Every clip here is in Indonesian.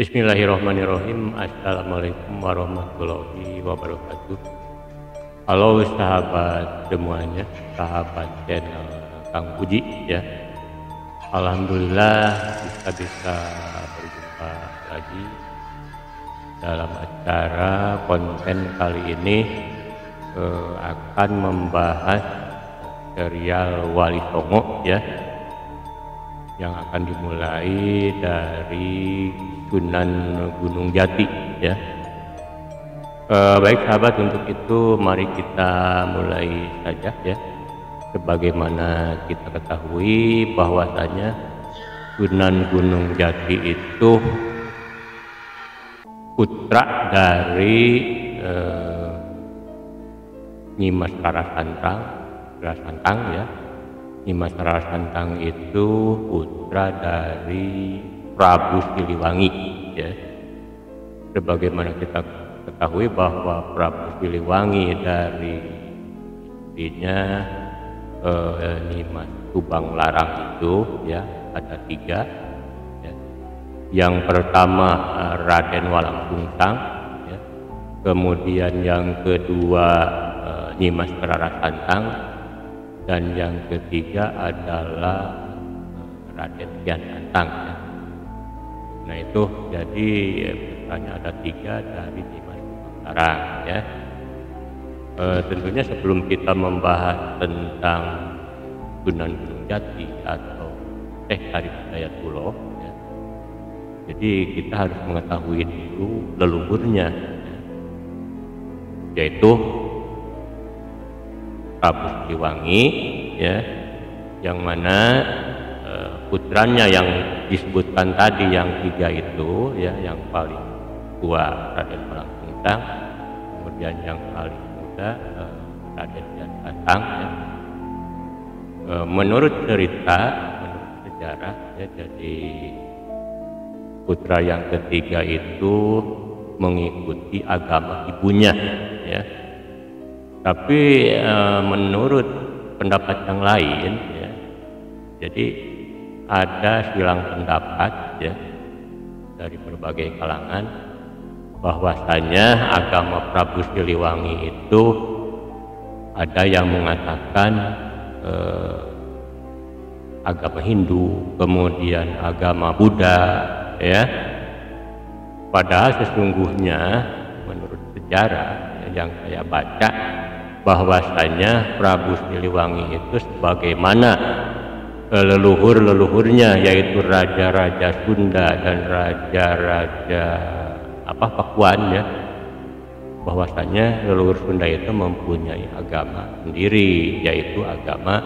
Bismillahirrahmanirrahim. Assalamualaikum warahmatullahi wabarakatuh. Halo sahabat semuanya, sahabat channel Kang Puji ya. Alhamdulillah bisa berjumpa lagi dalam acara konten kali ini. Akan membahas serial Wali Songo ya, yang akan dimulai dari Sunan Gunung Jati ya. Baik sahabat, untuk itu mari kita mulai saja ya. Sebagaimana kita ketahui bahwasanya Sunan Gunung Jati itu putra dari Nyimas Rara Santang ya. Nyimas Rara Santang itu putra dari Prabu Siliwangi ya. Sebagaimana kita ketahui bahwa Prabu Siliwangi dari istrinya Nyimas Subang Larang itu ya ada 3 ya. Yang pertama Raden Walang Sungsang ya. Kemudian yang kedua Nyimas Rara Santang, dan yang ketiga adalah Raden Kian Santang ya. Nah itu jadi putranya ada 3 dari Nyimas Subang Larang ya. Tentunya sebelum kita membahas tentang Sunan Gunung Jati atau Syekh Syarif Hidayatullah ya, jadi kita harus mengetahui dulu leluhurnya ya, yaitu Prabu Siliwangi ya, yang mana putranya yang disebutkan tadi yang 3 itu ya, yang paling tua Raden Walang Sungsang, kemudian yang paling muda Raden Kian Santang ya. Menurut cerita, menurut sejarah ya, jadi putra yang ketiga itu mengikuti agama ibunya ya. Tapi menurut pendapat yang lain ya, jadi ada silang pendapat ya dari berbagai kalangan bahwasanya agama Prabu Siliwangi itu ada yang mengatakan agama Hindu, kemudian agama Buddha ya. Padahal sesungguhnya menurut sejarah ya, yang saya baca, bahwasanya Prabu Siliwangi itu sebagaimana leluhurnya, yaitu raja-raja Sunda dan raja-raja Pakuan ya, bahwasanya leluhur Sunda itu mempunyai agama sendiri, yaitu agama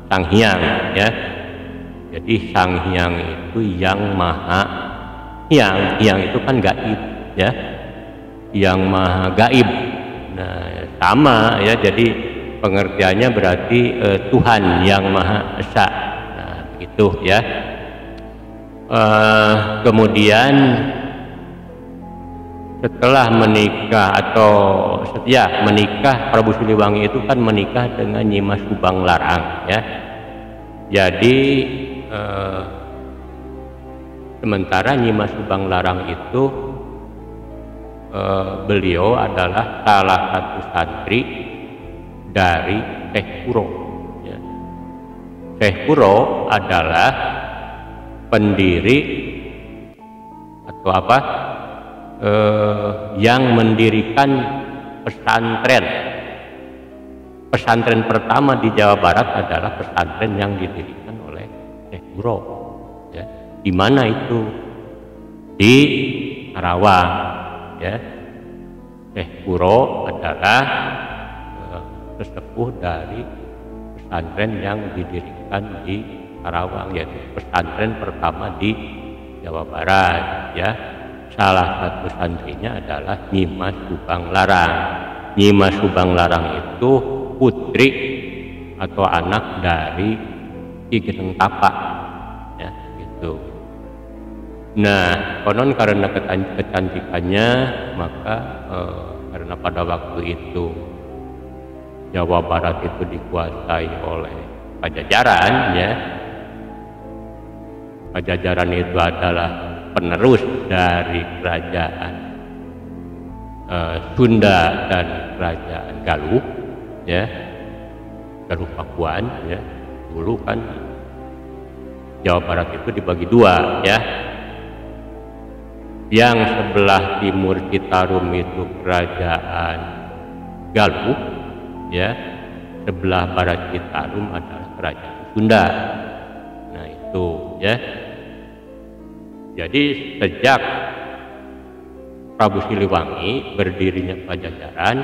Sanghyang ya. Jadi Sanghyang itu yang maha hyang itu kan gaib ya, yang maha gaib. Nah sama ya, jadi pengertiannya berarti Tuhan yang maha esa. Nah begitu ya. Kemudian setelah menikah atau setelah menikah, Prabu Siliwangi itu kan menikah dengan Nyimas Subang Larang ya. Jadi sementara Nyimas Subang Larang itu beliau adalah salah satu santri dari Syekh Kuro ya. Syekh Kuro adalah pendiri atau yang mendirikan pesantren pertama di Jawa Barat adalah pesantren yang didirikan oleh Syekh Kuro ya. Di mana itu? Di Karawang ya. Syekh Kuro adalah sesepuh dari pesantren yang didirikan di Karawang, yaitu pesantren pertama di Jawa Barat ya. Salah satu santrinya adalah Nyimas Subang Larang. Nyimas Subang Larang itu putri atau anak dari Ki Geneng Tapa ya gitu. Nah konon karena kecantikannya, maka karena pada waktu itu Jawa Barat itu dikuasai oleh Pajajaran ya. Pajajaran itu adalah penerus dari kerajaan Sunda dan kerajaan Galuh, ya, Galuh Pakuan, ya. Dulu kan Jawa Barat itu dibagi dua, ya. Yang sebelah timur Citarum itu kerajaan Galuh, ya. Sebelah barat Citarum adalah kerajaan Sunda. Nah itu, ya. Jadi sejak Prabu Siliwangi berdirinya Pajajaran,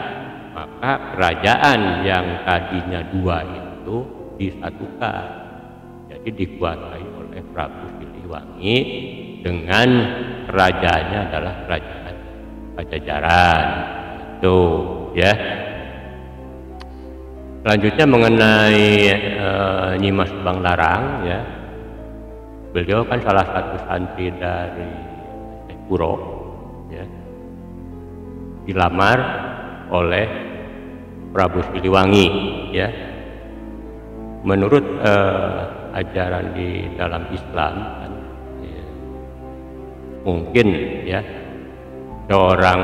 maka kerajaan yang tadinya dua itu disatukan. Jadi dikuasai oleh Prabu Siliwangi dengan kerajaannya adalah kerajaan Pajajaran. Itu, ya. Selanjutnya mengenai Nyimas Subanglarang, ya. Beliau kan salah satu santri dari Syekh Kuro, ya. Dilamar oleh Prabu Siliwangi, ya. Menurut ajaran di dalam Islam kan, ya, mungkin, ya, seorang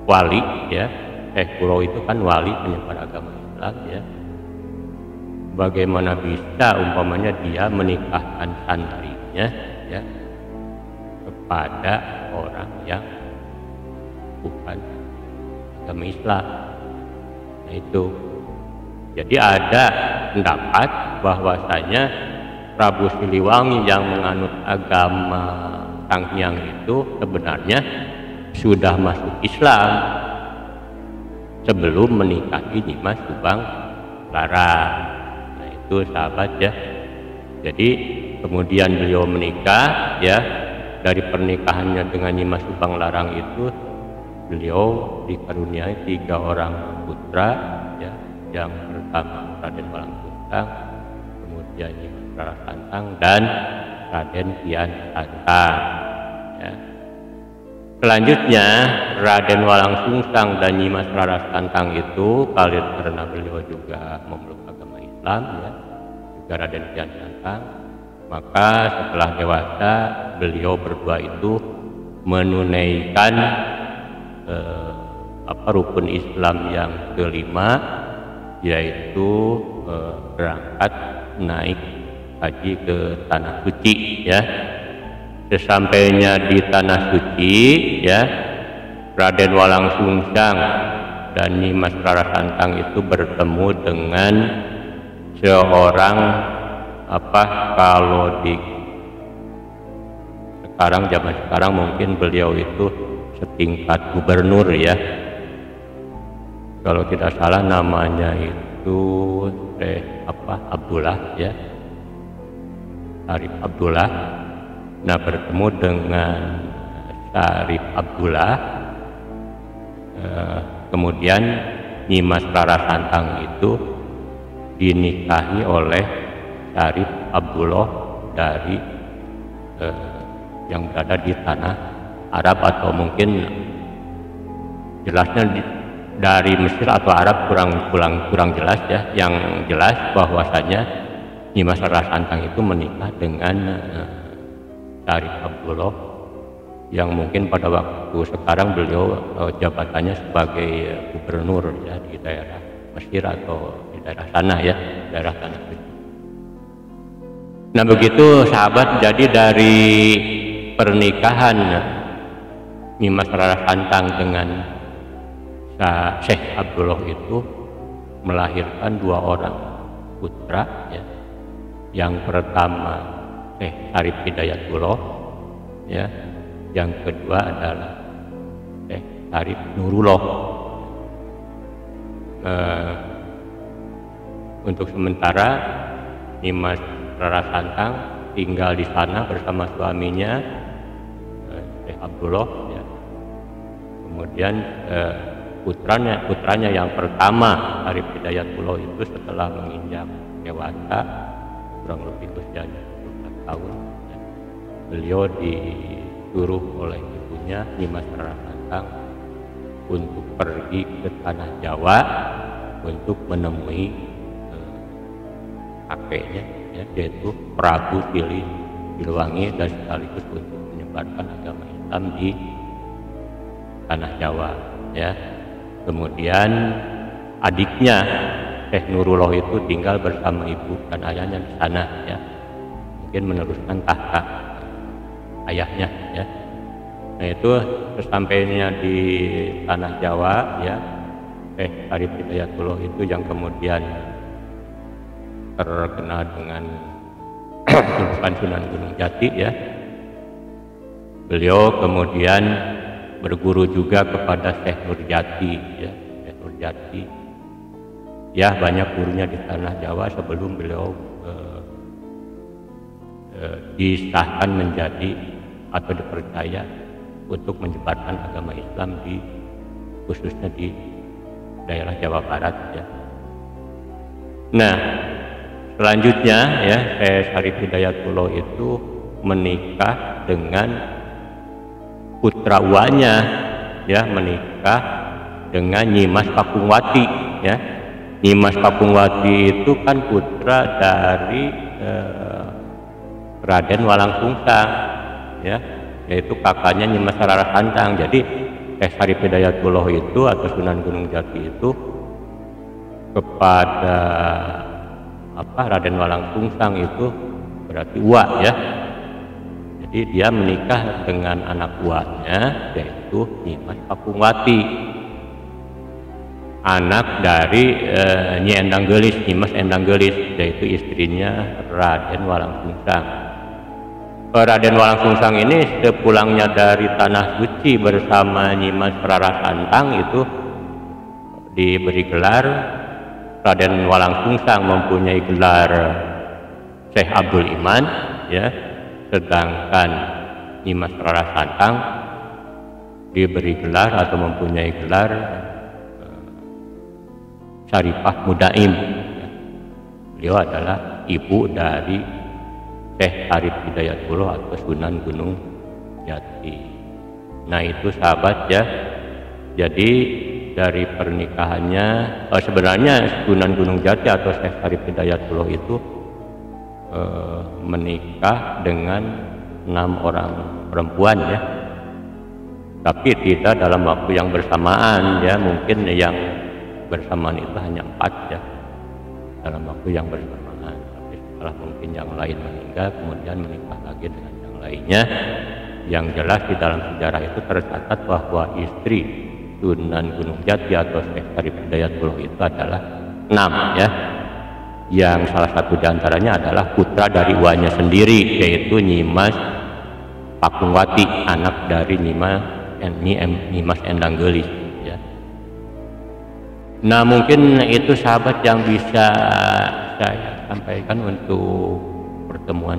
wali, ya, Syekh Kuro itu kan wali penyebar agama Islam, ya. Bagaimana bisa umpamanya dia menikahkan santrinya, ya, kepada orang yang bukan agama Islam. Nah itu, jadi ada pendapat bahwasanya Prabu Siliwangi yang menganut agama Sanghyang itu sebenarnya sudah masuk Islam sebelum menikahi Nyimas Subanglarang. Nah itu sahabat, ya. Jadi kemudian beliau menikah, ya. Dari pernikahannya dengan Nyimas Subanglarang itu beliau dikaruniai 3 orang putra, ya. Yang pertama Raden Walangsungsang, kemudian Nyimas Rara Santang, dan Raden Kian Santang, ya. Selanjutnya Raden Walangsungsang dan Nyimas Rara Santang itu karena beliau juga memeluk agama Islam, ya, juga Raden Kian Santang, maka setelah dewasa beliau berdua itu menunaikan rukun Islam yang kelima, yaitu berangkat naik haji ke Tanah Suci, ya. Sesampainya di Tanah Suci, ya, Raden Walangsungsang dan Nyimas Rara Santang itu bertemu dengan seorang kalau di zaman sekarang mungkin beliau itu setingkat gubernur, ya. Kalau tidak salah namanya itu Abdullah, ya, Syarif Abdullah. Nah bertemu dengan Syarif Abdullah, kemudian Nyimas Rara Santang itu dinikahi oleh Syarif Abdullah dari yang berada di tanah Arab, atau mungkin jelasnya dari Mesir atau Arab kurang jelas, ya. Yang jelas bahwasanya Nyimas Rara Santang itu menikah dengan Syarif Abdullah yang mungkin pada waktu sekarang beliau jabatannya sebagai gubernur, ya, di daerah Mesir atau di daerah sana, ya, daerah Tanah Suci. Nah begitu sahabat, jadi dari pernikahan Nyimas Rara Santang dengan Syekh Abdullah itu melahirkan 2 orang putra, ya. Yang pertama Syekh Arif Hidayatullah, ya. Yang kedua adalah Syekh Arif Nurullah. Untuk sementara Nyimas Rara Santang tinggal di sana bersama suaminya Syekh Abdullah, ya. Kemudian putranya yang pertama Arif Hidayatullah itu setelah menginjak dewasa kurang lebih usianya 14 tahun, ya, beliau disuruh oleh ibunya Nyimas Rara Santang untuk pergi ke tanah Jawa untuk menemui kakeknya, ya, yaitu Prabu Siliwangi dan sekaligus untuk menyebarkan agama Islam di tanah Jawa ya. Kemudian adiknya Syekh Nurullah itu tinggal bersama ibu dan ayahnya di sana ya, mungkin meneruskan tahta ayahnya ya. Nah itu sesampainya di tanah Jawa ya, Syekh Arif Hidayatullah itu yang kemudian terkenal dengan julukan Sunan Gunung Jati ya. Beliau kemudian berguru juga kepada Syekh Nurjati ya, Syekh Nurjati ya, banyak gurunya di tanah Jawa sebelum beliau disahkan menjadi atau dipercaya untuk menyebarkan agama Islam di khususnya di daerah Jawa Barat ya. Nah selanjutnya ya, Syekh Arif Hidayatullah itu menikah dengan putra uanya ya, menikah dengan Nyimas Kakungwati ya. Nyimas Kakungwati itu kan putra dari Raden Walangsungsang ya, yaitu kakaknya Nyimas Rara Santang. Jadi Syekh Arif Hidayatullah itu atau Sunan Gunung Jati itu kepada Raden Walangsungsang itu berarti uwa ya. Jadi dia menikah dengan anak uanya yaitu Nyimas Kakungwati, anak dari Nyi Endang Gelis, Nyimas Endang Gelis, yaitu istrinya Raden Walangsungsang. Raden Walangsungsang ini sepulangnya dari Tanah Suci bersama Nyimas Rara Santang itu diberi gelar Raden Walangsungsang mempunyai gelar Syekh Abdul Iman ya, sedangkan Nyimas Rara Santang diberi gelar atau mempunyai gelar Syarifah Mudaim. Beliau adalah ibu dari Syekh Arif Hidayatullah atau Sunan Gunung Jati. Nah itu sahabat ya, jadi dari pernikahannya sebenarnya Sunan Gunung Jati atau Syekh Arif Hidayatullah itu menikah dengan 6 orang perempuan ya, tapi tidak dalam waktu yang bersamaan ya, mungkin yang bersamaan itu hanya 4 ya dalam waktu yang bersamaan, tapi setelah mungkin yang lain meninggal kemudian menikah lagi dengan yang lainnya. Yang jelas di dalam sejarah itu tercatat bahwa istri Sunan Gunung Jati atau Syekh Arif Hidayatullah itu adalah 6 ya, yang salah satu diantaranya adalah putra dari uanya sendiri yaitu Nyimas Kakungwati, anak dari Nyimas Endang Gelis ya. Nah mungkin itu sahabat yang bisa saya sampaikan untuk pertemuan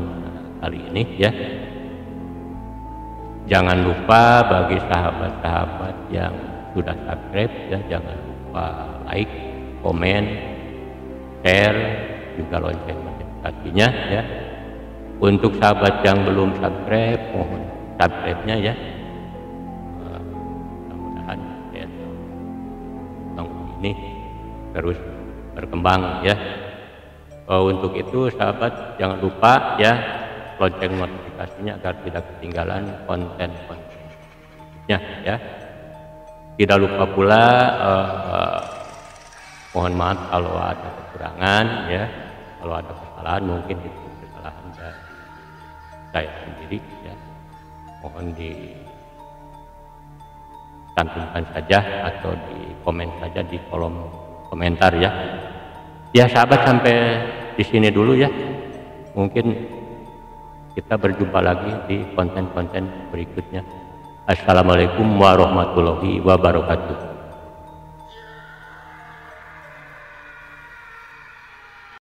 kali ini ya. Jangan lupa bagi sahabat-sahabat yang sudah subscribe ya, jangan lupa like, komen, share, juga lonceng notifikasinya ya. Untuk sahabat yang belum subscribe, mohon subscribe-nya ya. Mudah-mudahan ya, ini terus berkembang ya. Untuk itu sahabat jangan lupa ya lonceng notifikasinya agar tidak ketinggalan konten-kontennya ya. Tidak lupa pula mohon maaf kalau ada kekurangan ya, kalau ada kesalahan mungkin itu kesalahan dari saya sendiri ya, mohon dicantumkan saja atau di komen saja di kolom komentar ya. Ya sahabat sampai di sini dulu ya, mungkin kita berjumpa lagi di konten-konten berikutnya. Assalamualaikum warahmatullahi wabarakatuh.